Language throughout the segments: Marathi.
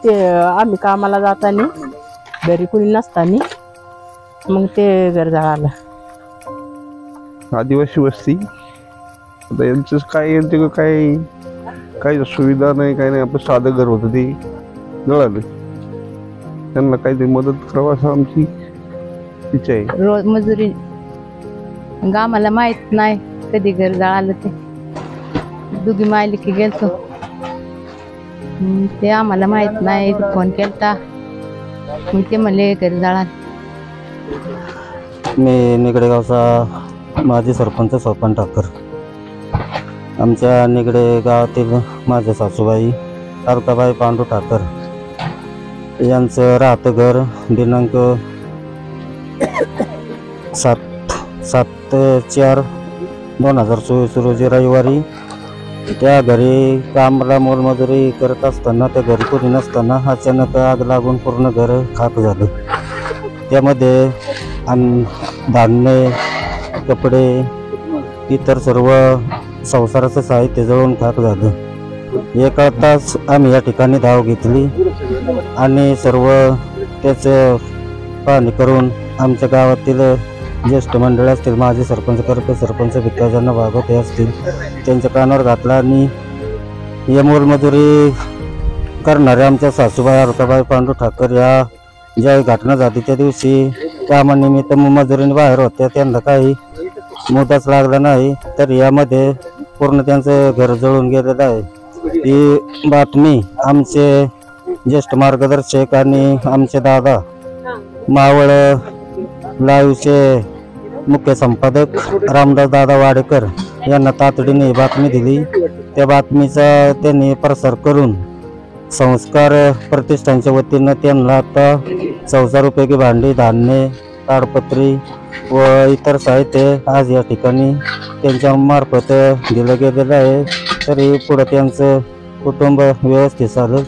ते आम्ही कामाला जाताना घरी कुणी नसताना मग ते घर जळालं. आदिवासी वस्ती, आता यांचं काय यांचे काही सुविधा नाही, काही नाही. आपलं साधं घर होतं ते जळालं. त्यांना काहीतरी मदत करावं असं आमची इच्छा आहे. रोज मजुरी, आम्हाला माहित नाही कधी घर जळालं ते. दुगी मायली की गेलतो, ते आम्हाला माहित नाही. फोन केलता मग ते म्हणले घर जळालं. मी निगडे गावचा माजी सरपंच सोपान ठाकर. आमच्या निगडे गावातील माझ्या सासूबाई अलकाबाई पांडू ठाकर यांचं राहतं घर दिनांक 7/4/2024 रोजी रविवारी त्या घरी कामाला मोलमजुरी करत असताना त्या घरी कोणी नसताना अचानक आग लागून पूर्ण घर खाक झालं. त्यामध्ये धान्य, कपडे, इतर सर्व संसाराचं साहित्य जळून खाक झालं. एका तास आम्ही या ठिकाणी धाव घेतली आणि सर्व त्याचं पाहणी करून आमच्या गावातील ज्येष्ठ मंडळी असतील, माजी सरपंच, करपे सरपंच, भिकाजांना भागवत हे असतील, त्यांच्या कानावर घातला आणि या मोलमजुरी करणाऱ्या आमच्या सासूबाई अलकाबाई पांडू ठाकर या ज्या घटना झाली त्या दिवशी कामानिमित्त मजुरीने बाहेर होत्या. त्यांना काही मुदत लागला नाही, तर यामध्ये पूर्ण त्यांचं घर जळून गेलेलं आहे. ही बातमी आमचे ज्येष्ठ मार्गदर्शक आणि आमचे दादा मावळ लाईव्हचे मुख्य संपादक रामदास दादा वाडेकर यांना तातडीने बातमी दिली. त्या बातमीचा त्यांनी प्रसार करून संस्कार प्रतिष्ठानच्या वतीनं त्यांना आता संसारोपयोगी भांडी, धान्य, ताडपत्री व इतर साहित्य आज या ठिकाणी त्यांच्या मार्फत दिलं गेलेलं आहे. तरी पुढे त्यांचं कुटुंब व्यवस्थित चालेल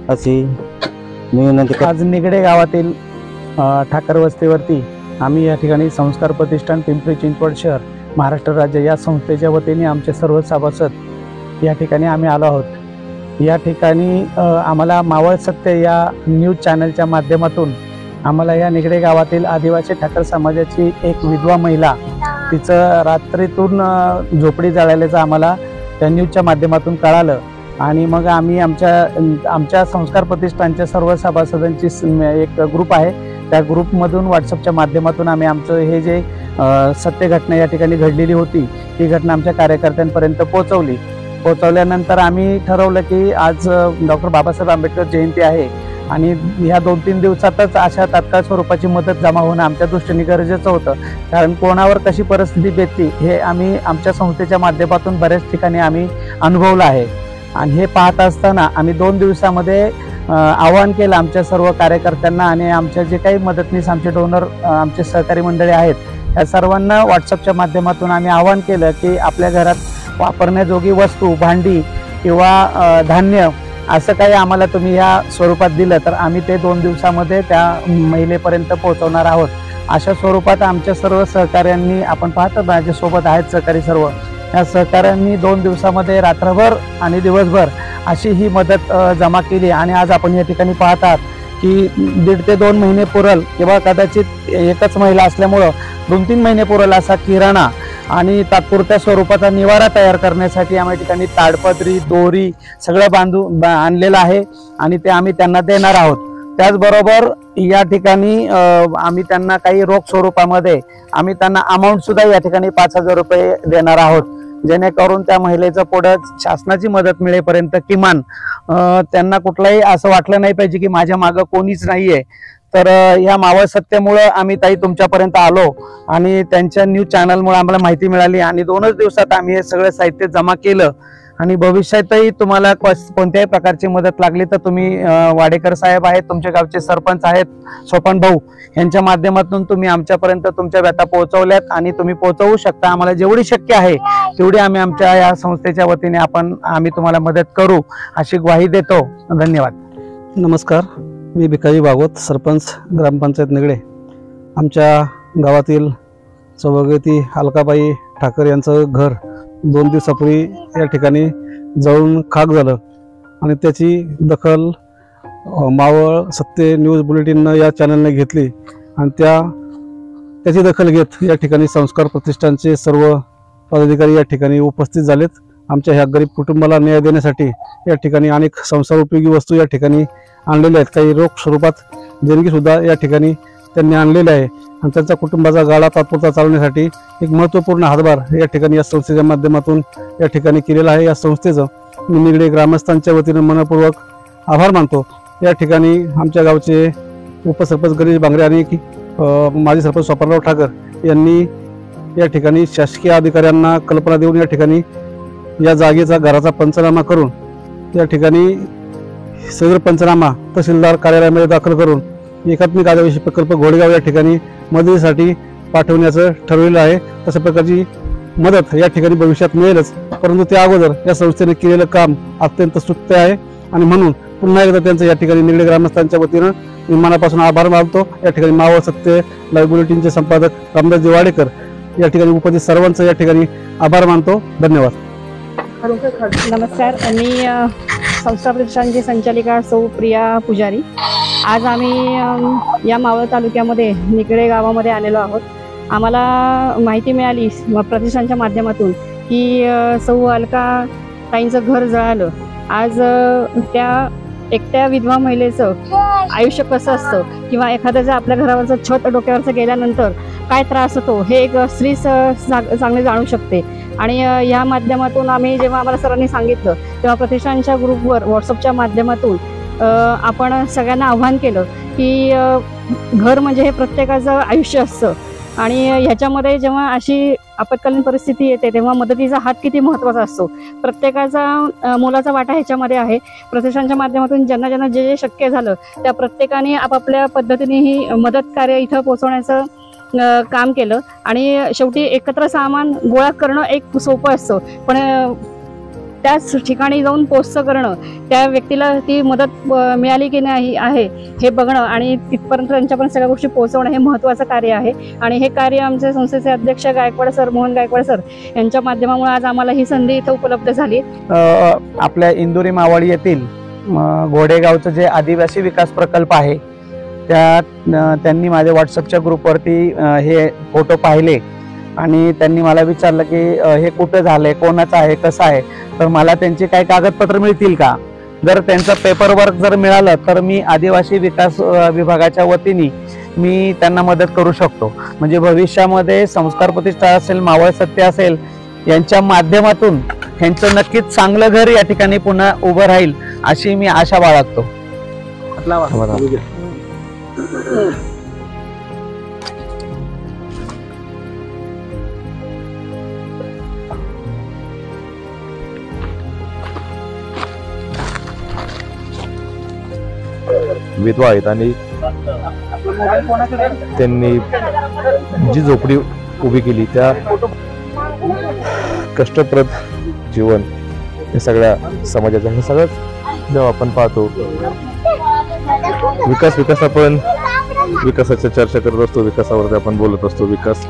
अशी मी विनंती. आज निगडे गावातील ठाकर वस्तीवरती आम्ही या ठिकाणी संस्कार प्रतिष्ठान पिंपरी चिंचवड शहर महाराष्ट्र राज्य या संस्थेच्या वतीने आमचे सर्व सभासद या ठिकाणी आम्ही आलो आहोत. या ठिकाणी आम्हाला मावळ सत्य या न्यूज चॅनलच्या माध्यमातून आम्हाला या निगडे गावातील आदिवासी ठाकर समाजाची एक विधवा महिला, तिचं रात्रीतून झोपडी जळाल्याचं आम्हाला त्या न्यूजच्या माध्यमातून कळालं. आणि मग आम्ही आमच्या संस्कार प्रतिष्ठानच्या सर्व सभासदांची एक ग्रुप आहे, त्या ग्रुपमधून व्हॉट्सअपच्या माध्यमातून आम्ही आमचं हे जे सत्य घटना या ठिकाणी घडलेली होती ही घटना आमच्या कार्यकर्त्यांपर्यंत पोहोचवल्यानंतर आम्ही ठरवलं की आज डॉक्टर बाबासाहेब आंबेडकर जयंती आहे आणि ह्या 2-3 दिवसातच अशा तात्काळ स्वरूपाची मदत जमा होणं आमच्या दृष्टीने गरजेचं होतं. कारण कोणावर कशी परिस्थिती बेतती हे आम्ही आमच्या संस्थेच्या माध्यमातून बऱ्याच ठिकाणी आम्ही अनुभवलं आहे. आणि हे पाहत असताना आम्ही 2 दिवसामध्ये आवाहन केलं आमच्या सर्व कार्यकर्त्यांना आणि आमच्या जे काही मदतनीस आमचे डोनर आमचे सहकारी मंडळी आहेत या सर्वांना व्हॉट्सअपच्या माध्यमातून आम्ही आवाहन केलं की आपल्या घरात वापरण्याजोगी वस्तू, भांडी किंवा धान्य असं काही आम्हाला तुम्ही या स्वरूपात दिलं तर आम्ही ते 2 दिवसामध्ये त्या महिलेपर्यंत पोहोचवणार आहोत. अशा स्वरूपात आमच्या सर्व सहकाऱ्यांनी, आपण पाहतो माझ्यासोबत आहेत सहकारी सर्व, या सहकाऱ्यांनी 2 दिवसामध्ये रात्रभर आणि दिवसभर अशी ही मदत जमा केली. आणि आज आपण या ठिकाणी पाहतात की 1.5 ते 2 महिने पुरल किंवा कदाचित एकच महिला असल्यामुळं 2-3 महिने पुरल असा किराणा आणि तात्पुरत्या स्वरूपाचा निवारा तयार करण्यासाठी आम्ही ठिकाणी ताडपत्री, दोरी सगळं आणलेलं आहे आणि ते आम्ही त्यांना देणार आहोत. त्याचबरोबर या ठिकाणी आम्ही त्यांना काही रोख स्वरूपामध्ये आम्ही त्यांना अमाऊंट सुद्धा या ठिकाणी 5,000 रुपये देणार आहोत, जेणेकरून त्या महिलेचं पुढे शासनाची मदत मिळेपर्यंत किमान त्यांना कुठलाही असं वाटलं नाही पाहिजे की माझ्या मागं कोणीच नाहीये. तर या मावळ सत्यामुळे आम्ही ताई तुमच्यापर्यंत आलो आणि त्यांच्या न्यूज चॅनलमुळे आम्हाला माहिती मिळाली आणि 2च दिवसात आम्ही हे सगळं साहित्य जमा केलं. आणि भविष्यातही तुम्हाला कोणत्याही प्रकारची मदत लागली तर तुम्ही वाडेकर साहेब आहेत, तुमच्या गावचे सरपंच आहेत सोपान भाऊ, यांच्या माध्यमातून तुम्ही आमच्यापर्यंत तुमच्या व्यथा पोहोचवल्यात आणि तुम्ही पोहोचवू शकता. आम्हाला जेवढी शक्य आहे तेवढी आम्ही आमच्या या संस्थेच्या वतीने आम्ही तुम्हाला मदत करू अशी ग्वाही देतो. धन्यवाद. नमस्कार, मी भिकाजी भागवत, सरपंच ग्रामपंचायत निगडे. आमच्या गावातील सौभाग्यवती अलकाबाई ठाकर यांचं घर 2 दिवसापूर्वी या ठिकाणी जळून खाक झालं आणि त्याची दखल मावळ सत्य न्यूज बुलेटिननं या चॅनलने घेतली आणि त्याची दखल घेत या ठिकाणी संस्कार प्रतिष्ठानचे सर्व पदाधिकारी या ठिकाणी उपस्थित झालेत. आमच्या ह्या गरीब कुटुंबाला न्याय देण्यासाठी या ठिकाणी अनेक संसार उपयोगी वस्तू या ठिकाणी आणलेल्या आहेत. काही रोख स्वरूपात देणगीसुद्धा या ठिकाणी त्यांनी आणलेले आहे आणि त्यांचा कुटुंबाचा गाडा तात्पुरता चालवण्यासाठी एक महत्त्वपूर्ण हातभार या ठिकाणी या संस्थेच्या माध्यमातून या ठिकाणी केलेला आहे. या संस्थेचं मी निगडे ग्रामस्थांच्या वतीनं मनपूर्वक आभार मानतो. या ठिकाणी आमच्या गावचे उपसरपंच गणेश बांगरे आणि माजी सरपंच स्वप्नराव ठाकर यांनी या ठिकाणी शासकीय अधिकाऱ्यांना कल्पना देऊन या ठिकाणी या जागेचा घराचा पंचनामा करून या ठिकाणी सदर पंचनामा तहसीलदार कार्यालयामध्ये दाखल करून एकात्मिक आदिवासी प्रकल्प घोडेगाव या ठिकाणी मदतीसाठी पाठवण्याचं ठरवलेलं आहे. तशा प्रकारची मदत या ठिकाणी भविष्यात मिळेलच, परंतु त्या अगोदर या संस्थेने केलेलं काम अत्यंत स्तुत्य आहे आणि म्हणून पुन्हा एकदा त्यांचं या ठिकाणी निगडे ग्रामस्थांच्या वतीनं मी मनापासून आभार मानतो. या ठिकाणी मावळ सत्य लाईव्ह बुलेटिनचे संपादक रामदासजी वाडेकर या ठिकाणी उपस्थित सर्वांचं या ठिकाणी आभार मानतो. धन्यवाद. नमस्कार, मी संस्कार प्रतिष्ठानची संचालिका सौ प्रिया पुजारी. आज आम्ही या मावळ तालुक्यामध्ये निगडे गावामध्ये आलेलो आहोत. आम्हाला माहिती मिळाली प्रतिष्ठानच्या माध्यमातून की सौ अलका ताईंचं घर जळालं. आज त्या एकट्या विधवा महिलेचं आयुष्य कसं असतं किंवा एखाद्याचं आपल्या घरावरचं छत डोक्यावरचं गेल्यानंतर काय त्रास होतो हे एक स्त्री चांगले जाणू शकते. आणि या माध्यमातून आम्ही जेव्हा आम्हाला सरांनी सांगितलं तेव्हा प्रतिष्ठानच्या ग्रुपवर व्हॉट्सअपच्या माध्यमातून आपण सगळ्यांना आव्हान केलं की घर म्हणजे हे प्रत्येकाचं आयुष्य असतं आणि ह्याच्यामध्ये जेव्हा अशी आपत्कालीन परिस्थिती येते तेव्हा मदतीचा हात किती महत्त्वाचा असतो. प्रत्येकाचा मोलाचा वाटा ह्याच्यामध्ये आहे. प्रतिष्ठानच्या माध्यमातून ज्यांना ज्यांना जे जे शक्य झालं त्या प्रत्येकाने आपापल्या पद्धतीने ही मदत कार्य इथं पोहोचवण्याचं काम केलं आणि शेवटी एकत्र सामान गोळा करणं एक सोपं असतं, पण त्याच ठिकाणी जाऊन पोस्ट करणं, त्या व्यक्तीला ती मदत मिळाली की नाही आहे हे बघणं आणि तिथपर्यंत त्यांच्यापर्यंत सगळ्या गोष्टी पोहोचवणं हे महत्त्वाचं कार्य आहे. आणि हे कार्य आमच्या संस्थेचे अध्यक्ष गायकवाड सर, मोहन गायकवाड सर यांच्या माध्यमामुळे आज आम्हाला ही संधी इथं उपलब्ध झाली. आपल्या इंदुरी मावळ येथील घोडेगावचं जे आदिवासी विकास प्रकल्प आहे त्यांनी माझ्या व्हॉट्सअपच्या ग्रुपवरती हे फोटो पाहिले आणि त्यांनी मला विचारलं की हे कुठं झालंय, कोणाचं आहे, कसं आहे, तर मला त्यांचे काही कागदपत्र मिळतील का. जर त्यांचं पेपरवर्क जर मिळालं तर मी आदिवासी विकास विभागाच्या वतीने मी त्यांना मदत करू शकतो. म्हणजे भविष्यामध्ये संस्कार प्रतिष्ठान असेल, मावळ सत्य असेल यांच्या माध्यमातून ह्यांचं नक्कीच चांगलं घर या ठिकाणी पुन्हा उभं राहील अशी मी आशा बाळगतो. विधवा आहेत आणि त्यांनी जी झोपडी उभी केली त्या कष्टप्रद जीवन हे सगळ्या समाजाचं हे सगळंच जेव्हा आपण पाहतो विकास आपण विकासाच्या चर्चा करत असतो, विकासावरती आपण बोलत असतो, विकास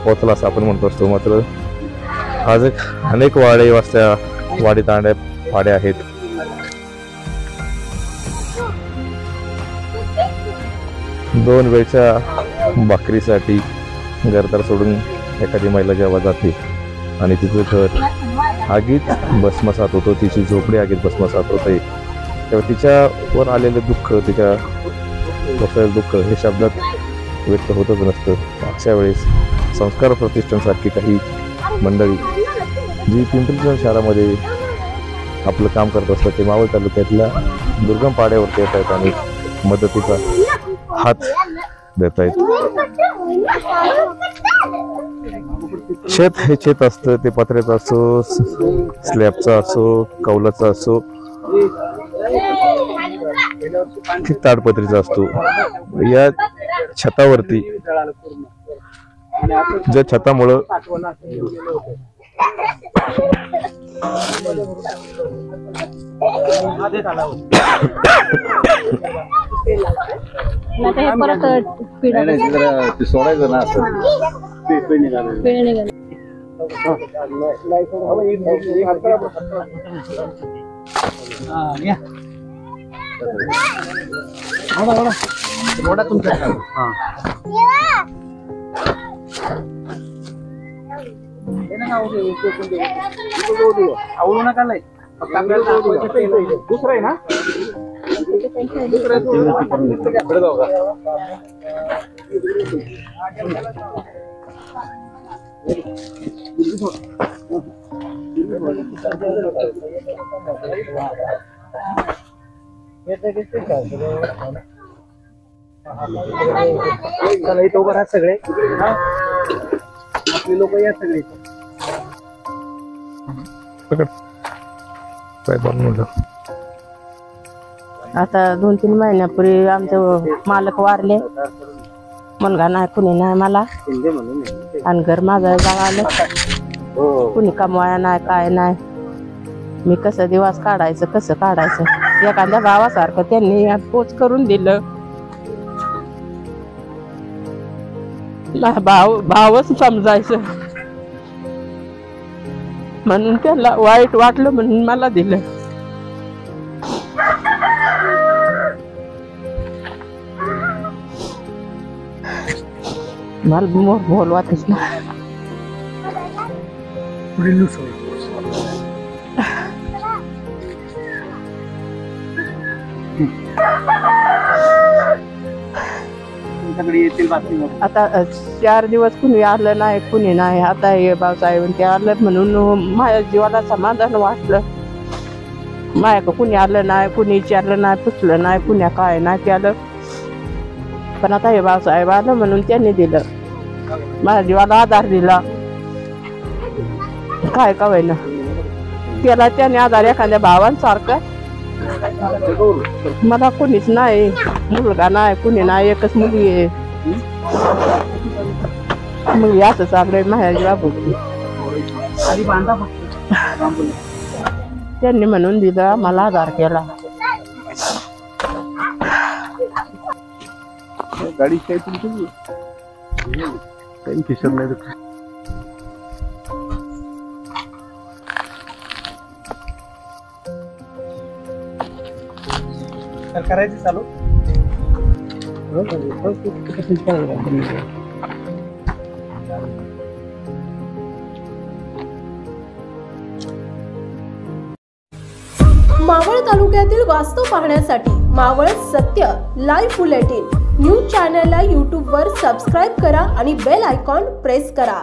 पोचला असं आपण म्हणत असतो. मात्र आज अनेक वाडे वस्त्या वाडी तांड्या वाड्या आहेत. दोन वेळच्या भाकरीसाठी घरदार सोडून एखादी महिला जेव्हा जाते आणि तिचं घर आगीत भस्मसात होतो, तिची झोपडी आगीत भस्मसात होते, तेव्हा तिच्यावर आलेलं दुःख, तिच्या बसलेलं दुःख हे शब्दात व्यक्त होतच नसतं. अशा वेळेस संस्कार प्रतिष्ठानसारखी काही मंडळी जी पिंपरी चिंचवड शहरामध्ये आपलं काम करत असतात ते मावळ तालुक्यातल्या दुर्गम पाड्यावरती येत आहेत आणि मदतीचा हात देत आहेत. शेत हे शेत असतं, ते पत्र्याचं असो, स्लॅबचं असो, कौलाचं असो, ताडपत्रीचा असतो. या छतावरती ज्या छतामुळं सोडायचं ना दुसरं आहे ना चला इथं उभं राहा सगळे आपले लोक या सगळे काय बनवलं आता 2-3 महिन्यापूर्वी आमचे मालक वारले, मुलगा नाही कुणी नाही मला, आणि घर माझं जळालं, कुणी कमवाया नाही काय नाही. मी कसं दिवस काढायचं कसं काढायचं. एखाद्या भावासारखं त्यांनी पोच करून दिलं. भावच समजायचं म्हणून त्याला वाईट वाटलं म्हणून मला दिलं. मला बोलवातच ना. आता 4 दिवस कुणी आलं नाही कुणी नाही. आता हे भाऊसाहेब ते आलं म्हणून माझ्या जीवाला समाधान वाटलं. माझ्या कुणी आलं नाही, कुणी विचारलं नाही, पुसलं नाही, कुण्या काय नाही केलं. पण आता हे भाऊसाहेब आलं म्हणून त्यांनी दिलं, माझ्या जीवाला आधार दिला. काय का होईना त्याला त्याने आधार एखाद्या भावांसारखं. मला कोणीच नाही, मुलगा नाही कुणी नाही, एकच मुलगी आहे. मुलगी असं चाललंय माझ्या जीवाभोवती. त्यांनी म्हणून दिलं, मला आधार केला. गाडी काय तुमची काही खिशात नाही. तर करायचं चालू. मावळ तालुक्यातील वास्तव पाहण्यासाठी मावळ सत्य लाईव्ह बुलेटिन न्यूज चॅनलला यूट्यूबवर सबस्क्राईब करा आणि बेल आयकॉन प्रेस करा.